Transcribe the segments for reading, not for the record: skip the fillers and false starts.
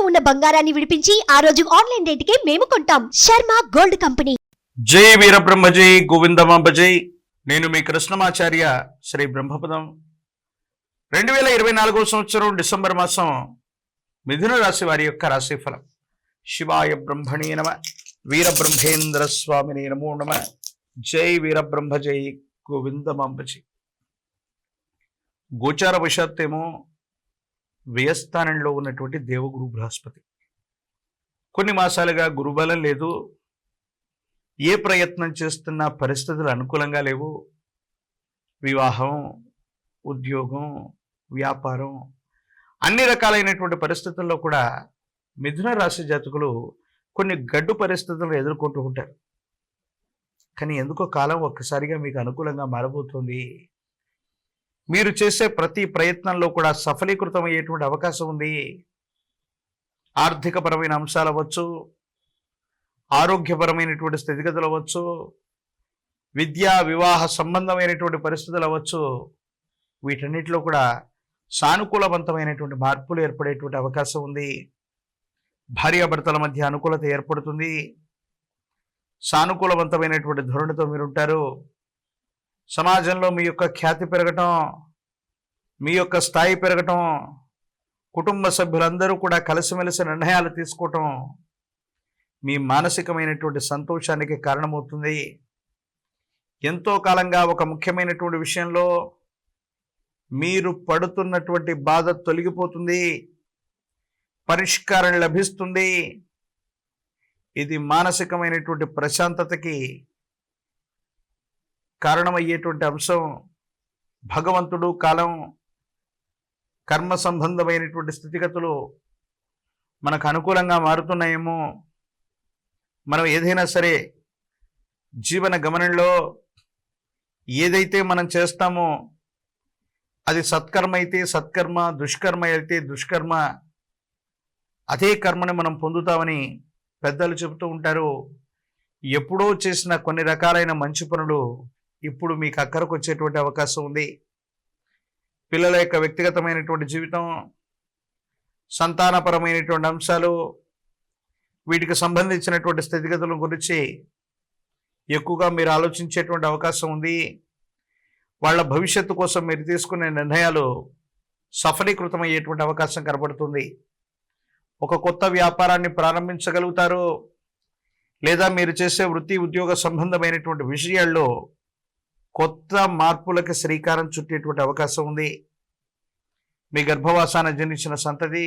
తాకట్టులో ఉన్న బంగారాన్ని విడిపించి ఆ రోజు ఆన్లైన్ రేటుకే మేము కొంటాం. Sharma gold company. జై వీరబ్రహ్మ జై గోవిందమాంబ జై. నేను మీ కృష్ణమాచార్య శ్రీ బ్రహ్మపదం. 2024 సంవత్సరం డిసెంబర్ మాసం మిథున రాశి వారి యొక్క రాశిఫలం. శివాయ బ్రహ్మణే నమ. వీరబ్రహ్మేంద్ర స్వామిని నమో నమ. జై వీరబ్రహ్మ జై గోవిందమాంబ జై. గోచార వశాత్తేమో వ్యయస్థానంలో ఉన్నటువంటి దేవగురు బృహస్పతి కొన్ని మాసాలుగా గురుబలం లేదు. ఏ ప్రయత్నం చేస్తున్నా పరిస్థితులు అనుకూలంగా లేవు. వివాహం, ఉద్యోగం, వ్యాపారం, అన్ని రకాలైనటువంటి పరిస్థితుల్లో కూడా మిథున రాశి జాతకులు కొన్ని గడ్డు పరిస్థితులను ఎదుర్కొంటూ ఉంటారు. కానీ ఎందుకో కాలం ఒక్కసారిగా మీకు అనుకూలంగా మారబోతుంది. మీరు చేసే ప్రతి ప్రయత్నంలో కూడా సఫలీకృతమయ్యేటువంటి అవకాశం ఉంది. ఆర్థికపరమైన అంశాలు అవ్వచ్చు, ఆరోగ్యపరమైనటువంటి స్థితిగతులు అవ్వచ్చు, విద్యా వివాహ సంబంధమైనటువంటి పరిస్థితులు అవ్వచ్చు. వీటన్నిటిలో కూడా సానుకూలవంతమైనటువంటి మార్పులు ఏర్పడేటువంటి అవకాశం ఉంది. భార్యాభర్తల మధ్య అనుకూలత ఏర్పడుతుంది. సానుకూలవంతమైనటువంటి ధోరణితో మీరుంటారు. సమాజంలో మీ యొక్క ఖ్యాతి పెరగటం, మీ యొక్క స్థాయి పెరగటం, కుటుంబ సభ్యులందరూ కూడా కలిసిమెలిసి నిర్ణయాలు తీసుకోవటం మీ మానసికమైనటువంటి సంతోషానికి కారణమవుతుంది. ఎంతో కాలంగా ఒక ముఖ్యమైనటువంటి విషయంలో మీరు పడుతున్నటువంటి బాధ తొలగిపోతుంది, పరిష్కారం లభిస్తుంది. ఇది మానసికమైనటువంటి ప్రశాంతతకి కారణమయ్యేటువంటి అంశం. భగవంతుడు, కాలం, కర్మ సంబంధమైనటువంటి స్థితిగతులు మనకు అనుకూలంగా మారుతున్నాయేమో. మనం ఏదైనా సరే జీవన గమనంలో ఏదైతే మనం చేస్తామో అది సత్కర్మ అయితే సత్కర్మ, దుష్కర్మ అయితే దుష్కర్మ, అదే కర్మని మనం పొందుతామని పెద్దలు చెబుతూ ఉంటారు. ఎప్పుడో చేసిన కొన్ని రకాలైన మంచి పనులు ఇప్పుడు మీకు అక్కరకు వచ్చేటువంటి అవకాశం ఉంది. పిల్లల యొక్క వ్యక్తిగతమైనటువంటి జీవితం, సంతానపరమైనటువంటి అంశాలు, వీటికి సంబంధించినటువంటి స్థితిగతుల గురించి ఎక్కువగా మీరు ఆలోచించేటువంటి అవకాశం ఉంది. వాళ్ళ భవిష్యత్తు కోసం మీరు తీసుకునే నిర్ణయాలు సఫలీకృతమయ్యేటువంటి అవకాశం కనబడుతుంది. ఒక కొత్త వ్యాపారాన్ని ప్రారంభించగలుగుతారు, లేదా మీరు చేసే వృత్తి ఉద్యోగ సంబంధమైనటువంటి విషయాల్లో కొత్త మార్పులకు శ్రీకారం చుట్టేటువంటి అవకాశం ఉంది. మీ గర్భవాసాన జన్మించిన సంతతి,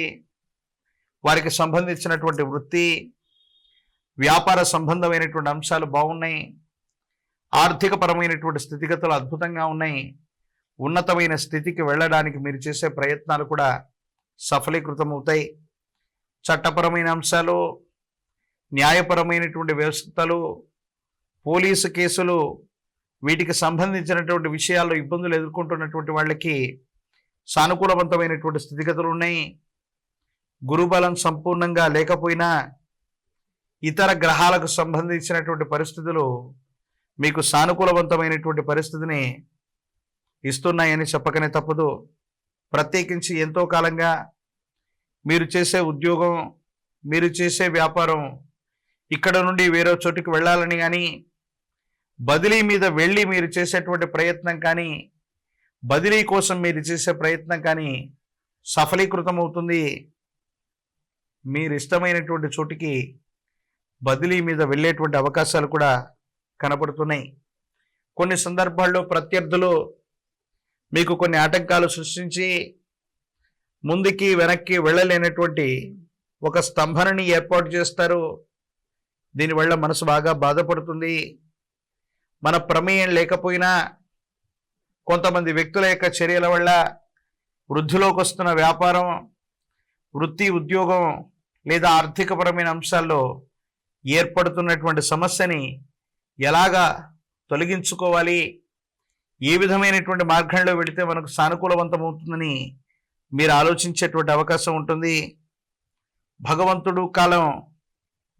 వారికి సంబంధించినటువంటి వృత్తి వ్యాపార సంబంధమైనటువంటి అంశాలు బాగున్నాయి. ఆర్థికపరమైనటువంటి స్థితిగతులు అద్భుతంగా ఉన్నాయి. ఉన్నతమైన స్థితికి వెళ్ళడానికి మీరు చేసే ప్రయత్నాలు కూడా సఫలీకృతమవుతాయి. చట్టపరమైన అంశాలు, న్యాయపరమైనటువంటి వ్యవస్థలు, పోలీసు కేసులు, వీటికి సంబంధించినటువంటి విషయాల్లో ఇబ్బందులు ఎదుర్కొంటున్నటువంటి వాళ్ళకి సానుకూలవంతమైనటువంటి స్థితిగతులు ఉన్నాయి. గురుబలం సంపూర్ణంగా లేకపోయినా ఇతర గ్రహాలకు సంబంధించినటువంటి పరిస్థితులు మీకు సానుకూలవంతమైనటువంటి పరిస్థితిని ఇస్తున్నాయని చెప్పకనే తప్పదు. ప్రత్యేకించి ఎంతో కాలంగా మీరు చేసే ఉద్యోగం, మీరు చేసే వ్యాపారం ఇక్కడ నుండి వేరే చోటుకి వెళ్ళాలని కానీ, బదిలీ మీద వెళ్ళి మీరు చేసేటువంటి ప్రయత్నం కానీ, బదిలీ కోసం మీరు చేసే ప్రయత్నం కానీ సఫలీకృతమవుతుంది. మీరు ఇష్టమైనటువంటి చోటికి బదిలీ మీద వెళ్ళేటువంటి అవకాశాలు కూడా కనబడుతున్నాయి. కొన్ని సందర్భాల్లో ప్రత్యర్థులు మీకు కొన్ని ఆటంకాలు సృష్టించి ముందుకి వెనక్కి వెళ్ళలేనటువంటి ఒక స్తంభనని ఏర్పాటు చేస్తారు. దీనివల్ల మనసు బాగా బాధపడుతుంది. మన ప్రమేయం లేకపోయినా కొంతమంది వ్యక్తుల యొక్క చర్యల వల్ల వృద్ధిలోకి వస్తున్న వ్యాపారం, వృత్తి, ఉద్యోగం లేదా ఆర్థికపరమైన అంశాల్లో ఏర్పడుతున్నటువంటి సమస్యని ఎలాగా తొలగించుకోవాలి, ఏ విధమైనటువంటి మార్గంలో వెళితే మనకు సానుకూలవంతమవుతుందని మీరు ఆలోచించేటువంటి అవకాశం ఉంటుంది. భగవంతుడు, కాలం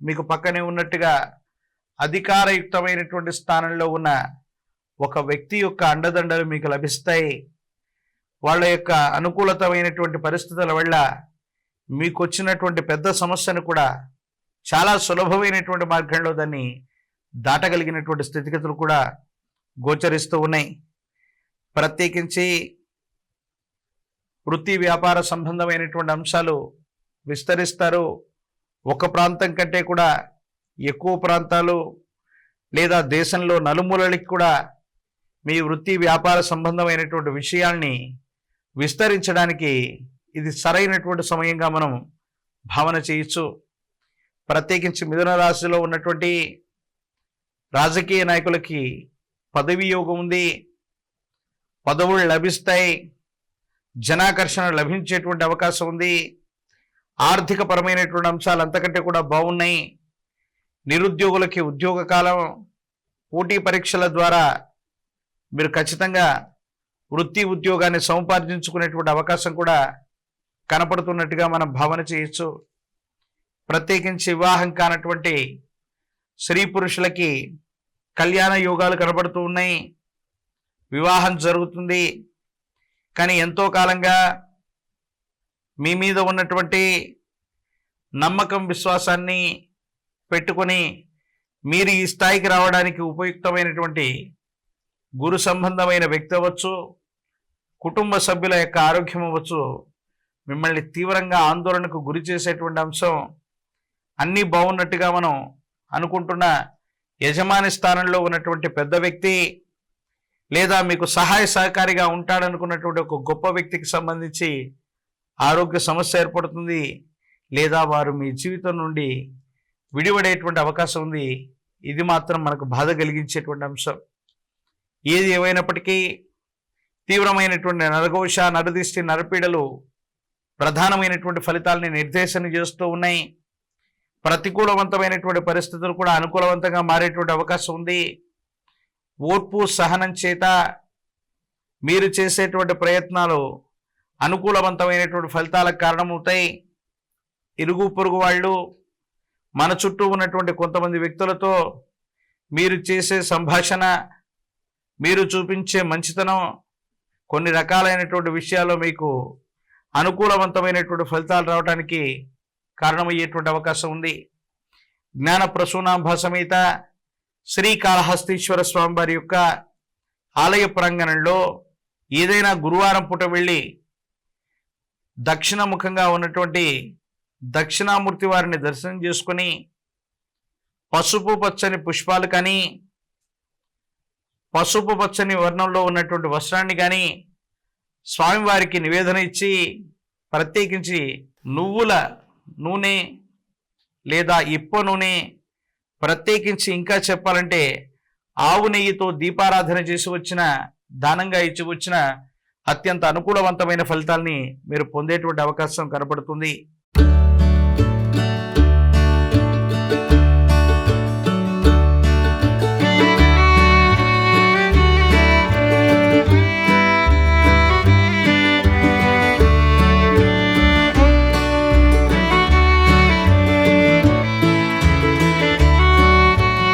మీకు పక్కనే ఉన్నట్టుగా అధికారయుక్తమైనటువంటి స్థానంలో ఉన్న ఒక వ్యక్తి యొక్క అండదండలు మీకు లభిస్తాయి. వాళ్ళ యొక్క అనుకూలతమైనటువంటి పరిస్థితుల వల్ల మీకు వచ్చినటువంటి పెద్ద సమస్యను కూడా చాలా సులభమైనటువంటి మార్గంలో దాన్ని దాటగలిగినటువంటి స్థితిగతులు కూడా గోచరిస్తూ ఉన్నాయి. ప్రత్యేకించి వృత్తి వ్యాపార సంబంధమైనటువంటి అంశాలు విస్తరిస్తారు. ఒక ప్రాంతం కంటే కూడా ఎక్కువ ప్రాంతాలు లేదా దేశంలో నలుమూలలకి కూడా మీ వృత్తి వ్యాపార సంబంధమైనటువంటి విషయాల్ని విస్తరించడానికి ఇది సరైనటువంటి సమయంగా మనం భావన చేయొచ్చు. ప్రత్యేకించి మిథున రాశిలో ఉన్నటువంటి రాజకీయ నాయకులకి పదవి యోగం ఉంది, పదవులు లభిస్తాయి, జనాకర్షణ లభించేటువంటి అవకాశం ఉంది. ఆర్థిక పరమైనటువంటి అంశాలు అంతకంటే కూడా బాగున్నాయి. నిరుద్యోగులకి ఉద్యోగ కాలం, పోటీ పరీక్షల ద్వారా మీరు ఖచ్చితంగా వృత్తి ఉద్యోగాన్ని సముపార్జించుకునేటువంటి అవకాశం కూడా కనపడుతున్నట్టుగా మనం భావన చేయొచ్చు. ప్రత్యేకించి వివాహం కానటువంటి స్త్రీ పురుషులకి కళ్యాణ యోగాలు కనబడుతూ ఉన్నాయి. వివాహం జరుగుతుంది. కానీ ఎంతో కాలంగా మీ మీద ఉన్నటువంటి నమ్మకం విశ్వాసాన్ని పెట్టుకొని మీరు ఈ స్థాయికి రావడానికి ఉపయుక్తమైనటువంటి గురు సంబంధమైన వ్యక్తి అవ్వచ్చు, కుటుంబ సభ్యుల యొక్క ఆరోగ్యం అవ్వచ్చు, మిమ్మల్ని తీవ్రంగా ఆందోళనకు గురి చేసేటువంటి అంశం. అన్నీ బాగున్నట్టుగా మనం అనుకుంటున్న యజమాని స్థానంలో ఉన్నటువంటి పెద్ద వ్యక్తి లేదా మీకు సహాయ సహకారిగా ఉంటాడనుకున్నటువంటి ఒక గొప్ప వ్యక్తికి సంబంధించి ఆరోగ్య సమస్య ఏర్పడుతుంది, లేదా వారు మీ జీవితం నుండి విడిపడేటువంటి అవకాశం ఉంది. ఇది మాత్రం మనకు బాధ కలిగించేటువంటి అంశం. ఏది ఏమైనప్పటికీ తీవ్రమైనటువంటి నరఘోష, నరదిష్టి, నరపీడలు ప్రధానమైనటువంటి ఫలితాలని నిర్దేశన చేస్తూ ఉన్నాయి. ప్రతికూలవంతమైనటువంటి పరిస్థితులు కూడా అనుకూలవంతంగా మారేటువంటి అవకాశం ఉంది. ఓర్పు సహనం చేత మీరు చేసేటువంటి ప్రయత్నాలు అనుకూలవంతమైనటువంటి ఫలితాలకు కారణమవుతాయి. ఇరుగు పొరుగు వాళ్ళు, మన చుట్టూ ఉన్నటువంటి కొంతమంది వ్యక్తులతో మీరు చేసే సంభాషణ, మీరు చూపించే మంచితనం కొన్ని రకాలైనటువంటి విషయాల్లో మీకు అనుకూలవంతమైనటువంటి ఫలితాలు రావడానికి కారణమయ్యేటువంటి అవకాశం ఉంది. జ్ఞాన ప్రసూనాంబ సమేత శ్రీకాళహస్తీశ్వర స్వామి వారి యొక్క ఆలయ ప్రాంగణంలో ఏదైనా గురువారం పూట వెళ్ళి దక్షిణముఖంగా ఉన్నటువంటి దక్షిణామూర్తి వారిని దర్శనం చేసుకొని పసుపు పచ్చని పుష్పాలు కానీ, పసుపు పచ్చని వర్ణంలో ఉన్నటువంటి వస్త్రాన్ని కానీ స్వామివారికి నివేదన ఇచ్చి, ప్రత్యేకించి నువ్వుల నూనె లేదా ఇప్ప నూనె, ప్రత్యేకించి ఇంకా చెప్పాలంటే ఆవు నెయ్యితో దీపారాధన చేసి వచ్చిన, దానంగా ఇచ్చి వచ్చిన అత్యంత అనుకూలవంతమైన ఫలితాల్ని మీరు పొందేటువంటి అవకాశం కనపడుతుంది.